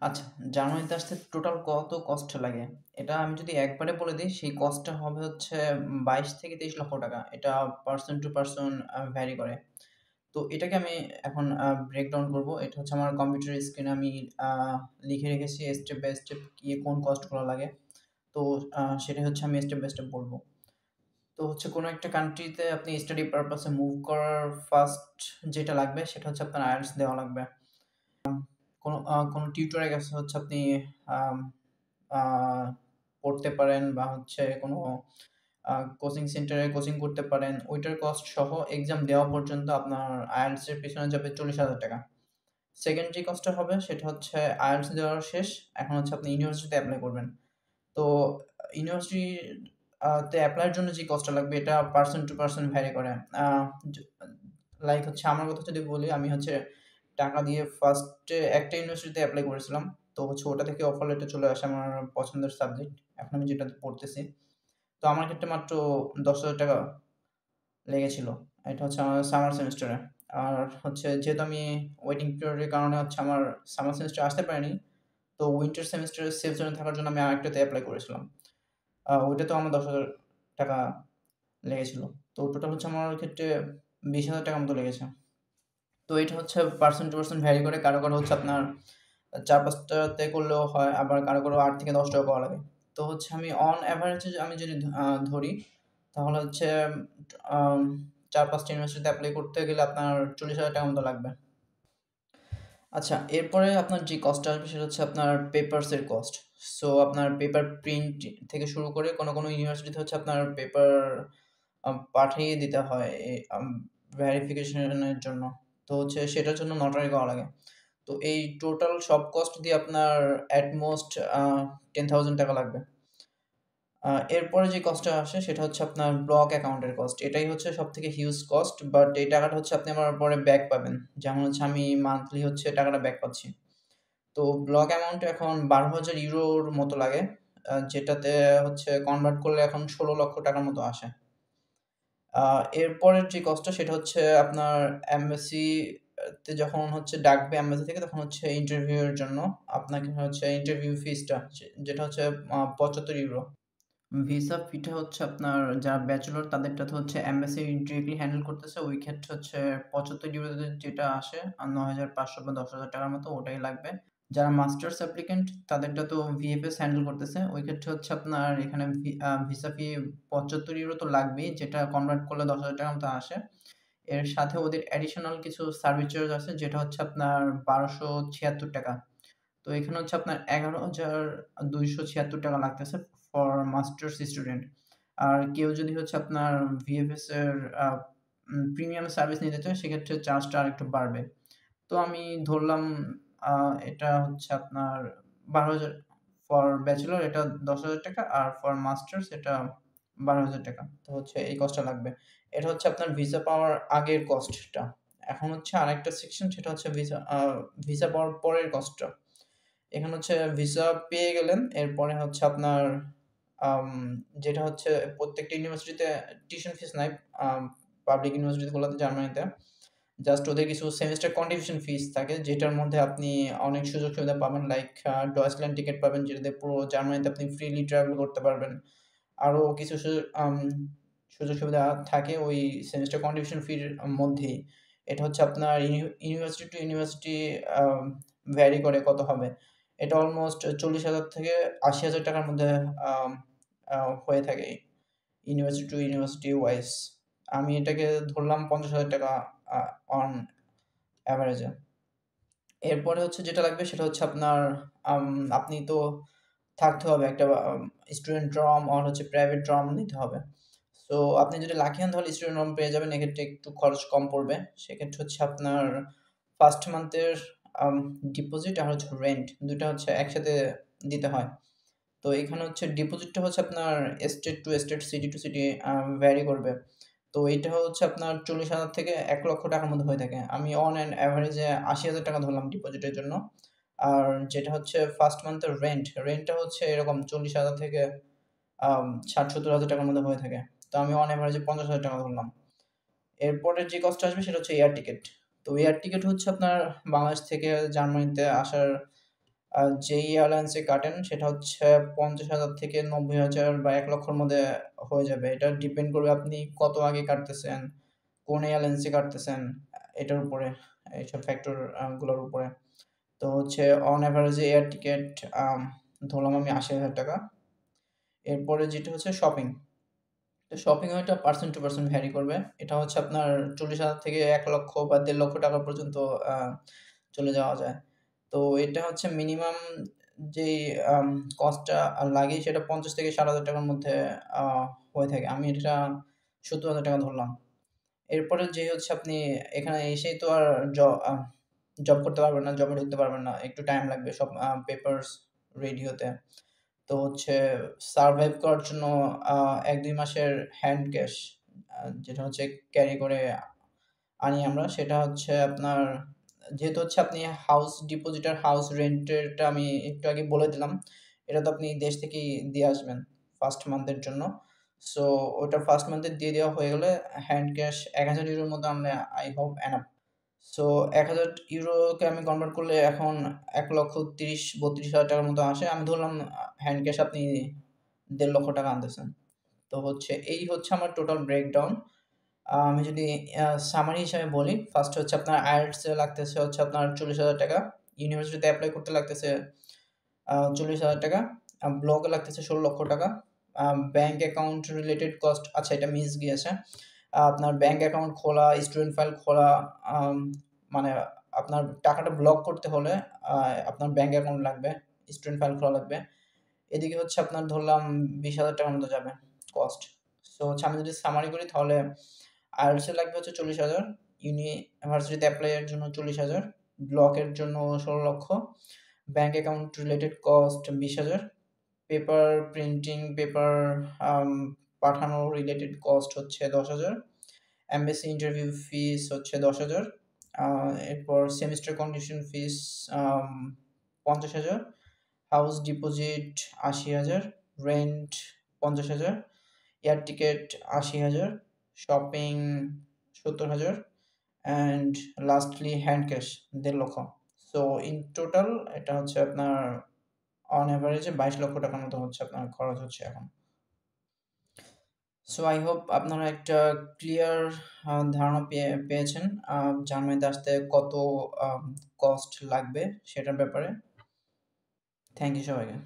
আচ্ছা, জার্মানিতে আসতে টোটাল কত কস্ট লাগে? এটা আমি যদি একবারে বলে দেই, সেই কস্টটা হবে হচ্ছে ২২ থেকে ২৩ লক্ষ টাকা। এটা পারসন টু পারসন ভ্যারি করে। তো এটাকে আমি এখন ব্রেকডাউন করব। এটা হচ্ছে আমার কম্পিউটার স্ক্রিনে আমি আ লিখে রেখেছি স্টেপ বাই স্টেপ কি কোন কস্টগুলো লাগে। তো সেটাই হচ্ছে আমি স্টেপ বাই স্টেপ বলব। তো হচ্ছে কোনো একটা কান্ট্রিতে আপনি স্টাডি পারপাস এ মুভ করার ফার্স্ট যেটা লাগবে সেটা হচ্ছে আপনার আইএলটিএস দেওয়া লাগবে। কোনো টিউটরের কাছে হচ্ছে আপনি আম আ পড়তে পারেন বা হচ্ছে কোনো আ কোচিং সেন্টারে কোচিং করতে পারেন। ওইটার কস্ট সহ এক্সাম দেওয়া পর্যন্ত আপনার IELTS এর পেছনে যাবে ৳৪০,০০০। সেকেন্ড যে কস্টটা হবে সেটা হচ্ছে IELTS দেওয়া শেষ। এখন হচ্ছে আপনি ইউনিভার্সিটিতে এপ্লাই করবেন। তো ইউনিভার্সিটি তে এপ্লাই এর জন্য যে কস্টটা লাগবে এটা পারসন টু পারসন ভ্যারি করে। আ য লাইক হচ্ছে আমার কথা যদি বলি, আমি হচ্ছে টাকা দিয়ে ফার্স্ট এ একটা ইউনিভার্সিটিতে এপ্লাই করেছিলাম। তো হচ্ছে ওটা থেকে অফার লেটার চলে আসে আমার পছন্দের সাবজেক্ট। এখন আমি যেটাতে পড়তেছি। তো আমার ক্ষেত্রে মাত্র ৳১০,০০০ লেগেছিল। এটা হচ্ছে আমার সামার সেমেস্টারে। আর হচ্ছে যেহেতু আমি ওয়েটিং পিরিয়ড এর কারণে হচ্ছে আমার সামার সেমেস্টার আসতে পারেনি। তো উইন্টার সেমেস্টারে সেফ জোনে থাকার জন্য আমি আরেকটাতে এপ্লাই করেছিলাম। ওইটাতেও আমার ৳১০,০০০ লেগেছিল। তো টোটাল হচ্ছে আমার ক্ষেত্রে ৳২০,০০০ মতো লেগেছে। তো এটা হচ্ছে পারসন টু পারসন ভ্যারি করে। কারো হচ্ছে আপনার ৪-৫ টাতে করলেও হয়, আবার কারো ৮ থেকে ৳১০ করা লাগে। তো হচ্ছে আমি অন এভারেজ এ আমি যদি ধরি, তাহলে হচ্ছে আম ৪-৫ টা ইউনিভার্সিটিতে এপ্লাই করতে গেলে আপনার ৳৪০,০০০ মতো লাগবে। আচ্ছা, এরপরে আপনার যে কস্টটা আসবে সেটা হচ্ছে আপনার পেপারস এর কস্ট। সো আপনার পেপার প্রিন্ট থেকে শুরু করে কোনো ইউনিভার্সিটিতে হচ্ছে আপনার পেপার পাঠিয়ে দিতে হয় ভেরিফিকেশন এর জন্য। তো হচ্ছে সেটার জন্য নোটারি করা লাগে। তো এই টোটাল সব কস্ট দিয়ে আপনার এট মোস্ট ৳10,000 লাগবে। এরপরে যে কস্টটা আসে সেটা হচ্ছে আপনার ব্লক অ্যাকাউন্টের কস্ট। এটাই হচ্ছে সবথেকে হিউজ কস্ট। বাট এই টাকাটা হচ্ছে আপনি আমার পরে ব্যাক পাবেন। যেমন হচ্ছে আমি মান্থলি হচ্ছে টাকাটা ব্যাক পাচ্ছি। তো ব্লক অ্যামাউন্ট এখন ৳১২,০০০ র মতো লাগে। যেটাতে হচ্ছে কনভার্ট করলে এখন ৳১৬,০০,০০০ মতো আসে। আ এরপরের যে কস্টটা সেটা হচ্ছে আপনার এমবাসি তে যখন হচ্ছে ডাকবে এমবাসি থেকে, তখন হচ্ছে ইন্টারভিউ এর জন্য আপনাকে হচ্ছে ইন্টারভিউ ফিসটা যেটা হচ্ছে ৳৭৫। ভিসা ফিটা হচ্ছে আপনার যারা ব্যাচেলর তাদেরটা তো হচ্ছে এমবাসি ডিরেক্টলি হ্যান্ডেল করতেছে। ওই ক্ষেত্রে হচ্ছে ৳৭৫ তে যেটা আসে ৯,৫০০ বা ৳১০,০০০ মতো ওটাই লাগবে। যারা মাস্টার্স অ্যাপ্লিক্যান্ট তাদেরটা তো ভিএফএস হ্যান্ডেল করতেছে। ওই ক্ষেত্রে হচ্ছে আপনার এখানে ভিসা ফি ৳৭৫ তো লাগবেই, যেটা কনভার্ট করলে ৳১০,০০০ মতো আসে। এর সাথে ওদের অ্যাডিশনাল কিছু সার্ভিস চার্জ আছে যেটা হচ্ছে আপনার ৳১২৭৬। তো এখানে হচ্ছে আপনার ৳১১,২৭৬ লাগতেছে ফর মাস্টার্স স্টুডেন্ট। আর কেউ যদি হচ্ছে আপনার ভিএফএস এর আ প্রিমিয়াম সার্ভিস নিতে চায় সেক্ষেত্রে চার্জটা আরেকটু বাড়বে। তো আমি ধরলাম আ এটা হচ্ছে আপনার ১২,০০০ ফর ব্যাচেলর এটা ৳১০,০০০ আর ফর মাস্টার্স এটা ৳১২,০০০। তো হচ্ছে এই কস্টটা লাগবে। এটা হচ্ছে আপনার ভিসা পাওয়ার আগের কস্টটা। এখন হচ্ছে আরেকটা সেকশন সেটা হচ্ছে ভিসা পাওয়ার পরের কস্টটা। এখানে হচ্ছে ভিসা পেয়ে গেলেন। এরপরে হচ্ছে আপনার আম যেটা হচ্ছে প্রত্যেকটা ইউনিভার্সিটিতে টিউশন ফিস নাই। আম পাবলিক ইউনিভার্সিটি গুলোতে জার্মানিতে। জাস্ট ওদের কিছু সেমেস্টার কন্ট্রিবিউশন ফিস থাকে যেটার মধ্যে আপনি অনেক সুযোগ সুবিধা পাবেন। লাইক ডয়েচল্যান্ড টিকেট পাবেন যেটাতে পুরো জার্মানিতে আপনি ফ্রিলি ট্রাভেল করতে পারবেন। আরো কিছু সুযোগ সুবিধা থাকে ওই সেমেস্টার কন্ট্রিবিউশন ফির মধ্যেই। এটা হচ্ছে আপনার university to university um vary করে কত হবে। এটা অলমোস্ট ৪০,০০০ থেকে ৳৮০,০০০ র মধ্যে আম আ হয়ে থাকে ইউনিভার্সিটি টু ইউনিভার্সিটি ওয়াইজ। আমি এটাকে ধরলাম ৳৫০,০০০ আ অন এভারেজ এ। এরপরে হচ্ছে যেটা লাগবে সেটা হচ্ছে আপনার আম আপনি তো থাকতে হবে একটা স্টুডেন্ট ডর্ম অর হচ্ছে প্রাইভেট ডর্ম নিতে হবে। সো আপনি যদি লাকি হন তাহলে স্টুডেন্ট ডর্ম পেয়ে যাবেন। এক্ষেত্রে একটু খরচ কম পড়বে। সেক্ষেত্রে হচ্ছে আপনার 1st মান্থের আম ডিপোজিট আর হচ্ছে রেন্ট ২ টা হচ্ছে একসাথে দিতে হয়। তো এখানে হচ্ছে ডিপোজিটটা হচ্ছে আপনার state to state, city to city vary করবে। তো এইটা হচ্ছে আপনার ৪০,০০০ থেকে ৳১,০০,০০০ র মধ্যে হয়ে থাকে। আমি অন অ্যান এভারেজ এ ৳৮০,০০০ ধরলাম ডিপোজিটের জন্য। আর যেটা হচ্ছে 1st মান্থের রেন্টটা হচ্ছে এরকম ৪০,০০০ থেকে ৬০,০০০-৭০,০০০ র মধ্যে হয়ে থাকে। তো আমি অন এভারেজ এ ৳৫০,০০০ ধরলাম। এরপরের যে কস্টটা আসবে সেটা হচ্ছে এয়ার টিকেট। তো এয়ার টিকেট হচ্ছে আপনার বাংলাদেশ থেকে জার্মানিতে আসার যেই এয়ারলাইন্সে কাটেন সেটা হচ্ছে ৫০,০০০ থেকে ৯০,০০০ বা ১,০০,০০০ র মধ্যে হয়ে যাবে। এটা ডিপেন্ড করবে আপনি কত আগে কাটতেছেন, কোন এয়ারলাইন্সে কাটতেছেন, এটার উপরে, এইসব ফ্যাক্টর গুলোর উপরে। তো হচ্ছে অন এভারেজ এয়ার টিকেট আম ধরলাম আমি ৳৮০,০০০। এরপরে যেটা হচ্ছে শপিং। তো শপিং ওইটা পারসন টু পারসন ভ্যারি করবে। এটা হচ্ছে আপনার ৪০,০০০ থেকে ১,০০,০০০ বা ৳১,৫০,০০০ পর্যন্ত চলে যাওয়া যায়। তো এটা হচ্ছে মিনিমাম যেই আম কস্টটা লাগে সেটা ৳৫০,০০০ থেকে ৳৬০,০০০ র মধ্যে আ হয়ে থাকে। আমি এটা ৳৭০,০০০ ধরলাম। এরপরে যে হচ্ছে আপনি এখানে এসেই তো আর জ আ জব করতে পারবেন না, জবে ঢুকতে পারবেন না। একটু টাইম লাগবে সব পেপারস রেডি হতে। তো হচ্ছে সারভাইভ করার জন্য আ ১-২ মাসের হ্যান্ড ক্যাশ যেটা হচ্ছে ক্যারি করে আনি আমরা সেটা হচ্ছে আপনার যেহেতু হচ্ছে আপনি হাউস ডিপোজিট আর হাউস রেন্টেরটা আমি একটু আগে বলে দিলাম। এটা তো আপনি দেশ থেকেই দিয়ে আসবেন 1st মান্থের জন্য। সো ওটা 1st মান্থের দিয়ে দেওয়া হয়ে গেলে হ্যান্ড ক্যাশ ৳১,০০০ র মতো আনলে I hope enough। সো ৳১,০০০ কে আমি কনভার্ট করলে এখন ৳১,৩০,০০০-৩২,০০০ র মতো আসে। আমি ধরলাম হ্যান্ড ক্যাশ আপনি ৳১,৫০,০০০ আনতেছেন। তো হচ্ছে এই হচ্ছে আমার টোটাল ব্রেকডাউন। আমি যদি সামারি হিসাবে বলি, ফার্স্ট হচ্ছে আপনার IELTS এ লাগতেছে হচ্ছে আপনার ৳৪০,০০০, ইউনিভার্সিটিতে এপ্লাই করতে লাগতেছে ৳৪০,০০০, ব্লগে লাগতেছে ৳১৬,০০,০০০, ব্যাংক অ্যাকাউন্ট রিলেটেড কস্ট আচ্ছা এটা মিস গিয়েছে। আপনার ব্যাংক অ্যাকাউন্ট খোলা, স্টুডেন্ট ফাইল খোলা, আম মানে আপনার টাকাটা ব্লক করতে হলে আ আপনার ব্যাংক অ্যাকাউন্ট লাগবে, স্টুডেন্ট ফাইল খোলা লাগবে। এদিকে হচ্ছে আপনার ধরলাম ৳২০,০০০ র মতো যাবে কস্ট। সো হচ্ছে আমি যদি সামারি করি তাহলে IELTS এ লাগবে হচ্ছে ৪০,০০০, ইউনিভার্সিটিতে এপ্লাই এর জন্য ৪০,০০০, ব্লকের জন্য ১৬,০০,০০০, ব্যাংক অ্যাকাউন্ট রিলেটেড কস্ট ২০,০০০, পেপার প্রিন্টিং, পেপার আম পাঠানো রিলেটেড কস্ট হচ্ছে ১০,০০০, এমবাসি ইন্টারভিউ ফিস হচ্ছে ১০,০০০, আ এরপর সেমিস্টার কন্ডিশন ফিস আম ৫০,০০০, হাউস ডিপোজিট ৮০,০০০, রেন্ট ৫০,০০০, এয়ার টিকেট ৮০,০০০, শপিং ৭০,০০০ অ্যান্ড লাস্টলি হ্যান্ড ক্যাশ ১,৫০,০০০। সো ইন টোটাল এটা হচ্ছে আপনার অন এভারেজ এ ৳২২,০০,০০০ র মতো হচ্ছে আপনার খরচ হচ্ছে এখন। সো আই হোপ আপনারা একটা ক্লিয়ার ধারণা পেয়েছেন জার্মানিতে আসতে কত কস্ট লাগবে সেটার ব্যাপারে। থ্যাংক ইউ সবাইকে।